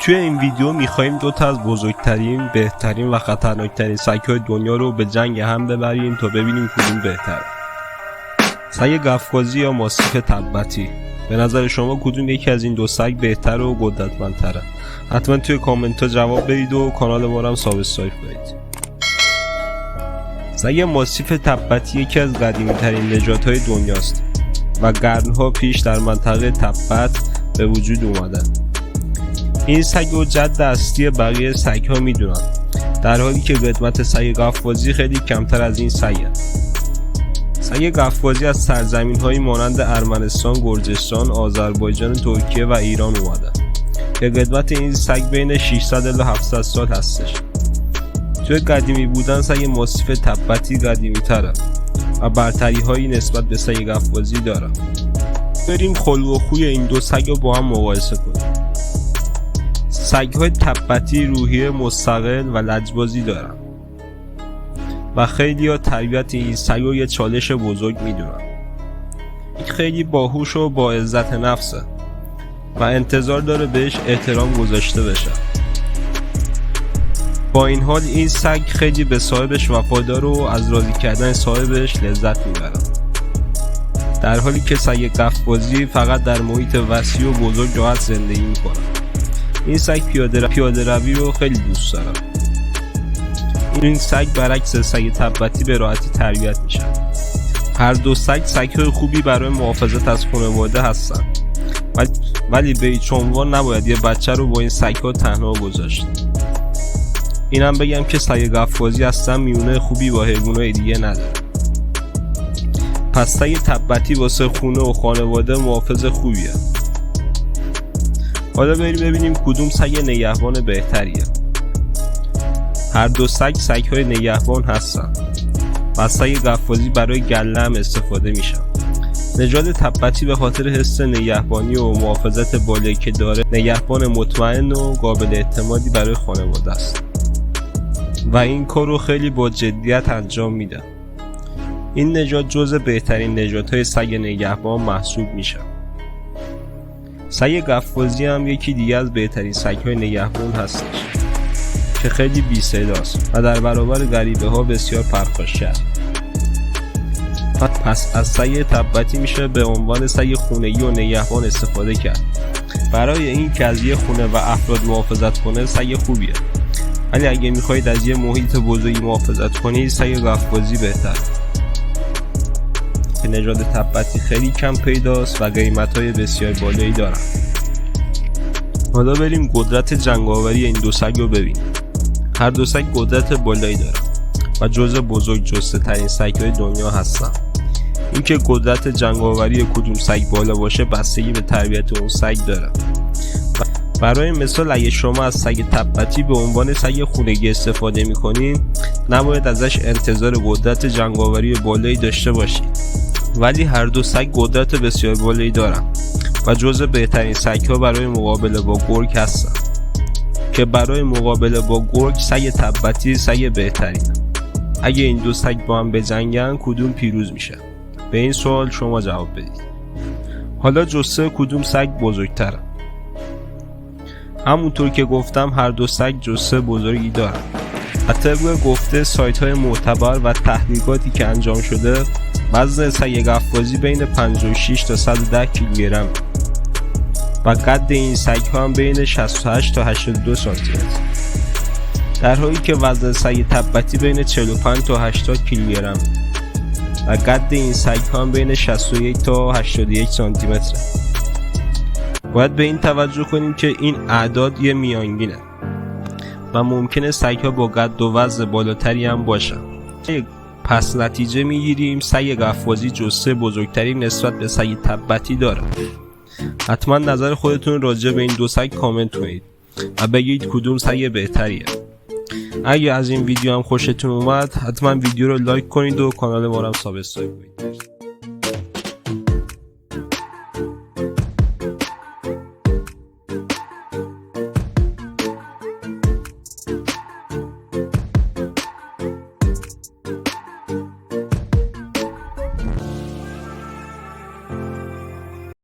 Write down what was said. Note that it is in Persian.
توی این ویدیو میخواییم دوتا از بزرگترین، بهترین و خطرناکترین سگ‌های دنیا رو به جنگ هم ببریم تا ببینیم کدوم بهتره. سگ قفقازی یا ماستیف تبتی. به نظر شما کدوم یکی از این دو سگ بهتر و قدرتمندتره؟ حتما توی کامنت ها جواب بدید و کانال ما رو هم سابسکرایب کنید. سگ ماستیف تبتی یکی از قدیمی ترین نژادهای دنیاست و قرنها پیش در منطقه تبت به وجود اومدن. این سگ رو جد اصلی بقیه سگ ها میدونن، در حالی که قدمت سگ قفقازی خیلی کمتر از این سگه. سگ قفقازی از سرزمین هایی مانند ارمنستان، گرجستان، آذربایجان، ترکیه و ایران اومده که قدمت این سگ بین 600 الی 700 سال هستش. توی قدیمی بودن سگ ماستیف تبتی قدیمی تره و برتری هایی نسبت به سگ قفقازی داره. بریم خلق و خوی این دو سگ رو با هم مقایسه کنیم. سگ‌های تبتی روحیه مستقل و لجبازی دارن و خیلی ها تربیت این سگ رو یه چالش بزرگ میدونن. این خیلی باهوش و با عزت نفسه و انتظار داره بهش احترام گذاشته بشه. با این حال این سگ خیلی به صاحبش وفادار و از راضی کردن صاحبش لذت میبره، در حالی که سگ قفقازی فقط در محیط وسیع و بزرگ راحت زندگی میکنه. این سگ پیاده روی رو خیلی دوست داره. این سگ برعکس سگ تبتی به راحتی تربیت میشه. هر دو سگ‌های خوبی برای محافظت از خانواده هستن، ولی به هیچ عنوان نباید یه بچه رو با این سگ‌ها تنها گذاشت. اینم بگم که سگ قفقازی اصلا میونه خوبی با حیوانات دیگه نداره. پس سگ تبتی واسه خونه و خانواده محافظ خوبیه. حالا بریم ببینیم کدوم سگ نگهبان بهتریه. هر دو سگ‌های نگهبان هستن و سگ قفقازی برای گله هم استفاده میشه. نژاد تبتی به خاطر حس نگهبانی و محافظت بالایی که داره نگهبان مطمئن و قابل اعتمادی برای خانواده است و این کار رو خیلی با جدیت انجام میده. این نژاد جزو بهترین نژادهای سگ نگهبان محسوب میشه. سگ قفقازی هم یکی دیگه از بهترین سگ‌های نگهبان هستش که خیلی بی‌صداست و در برابر غریبه ها بسیار پرخاشگر. پس از سگ تبتی میشه به عنوان سگ خونگی و نگهبان استفاده کرد. برای این که از یه خونه و افراد محافظت کنه سگ خوبیه، ولی اگه میخواید از یه محیط بزرگی محافظت کنید سگ قفقازی بهتر که نژاد تبتی خیلی کم پیداست و قیمت‌های بسیار بالایی دارن. حالا بریم قدرت جنگاوری این دو سگ رو ببینیم. هر دو سگ قدرت بالایی دارن و جزو بزرگ جسته ترین سگ‌های دنیا هستن. اینکه قدرت جنگاوری کدوم سگ بالا باشه بستگی به تربیت اون سگ داره. برای مثال اگه شما از سگ تبتی به عنوان سگ خونگی استفاده میکنین نباید ازش انتظار قدرت جنگاوری بالایی داشته باشید، ولی هر دو سگ قدرت بسیار بالایی دارن و جزو بهترین سگ‌ها برای مقابله با گرگ هستن که برای مقابله با گرگ سگ تبتی سگ بهترینه. اگه این دو سگ با هم بجنگن کدوم پیروز میشه؟ به این سوال شما جواب بدید. حالا جثه کدوم سگ بزرگتره؟ همونطور که گفتم هر دو سگ جثه بزرگی دارن. طبق گفته سایت های معتبر و تحقیقاتی که انجام شده وزن سگ قفقازی بین 56 تا 110 کیلوگرم و قد این سگ ها هم بین 68 تا 82 سانتی متر، در حالی که وزن سگ تبتی بین 45 تا 80 کیلوگرم و قد این سگ ها هم بین 61 تا 81 سانتی متر. باید به این توجه کنیم که این اعداد یه میانگینه و ممکنه سگ ها با قد و وزن بالاتری هم باشن. پس نتیجه میگیریم سگ قفقازی جثه بزرگتری نسبت به سگ تبتی داره. حتما نظر خودتون راجع به این دو سگ کامنت کنید و بگید کدوم سگ بهتریه. اگه از این ویدیو هم خوشتون اومد حتما ویدیو رو لایک کنید و کانال ما رو هم سابسکرایب کنید.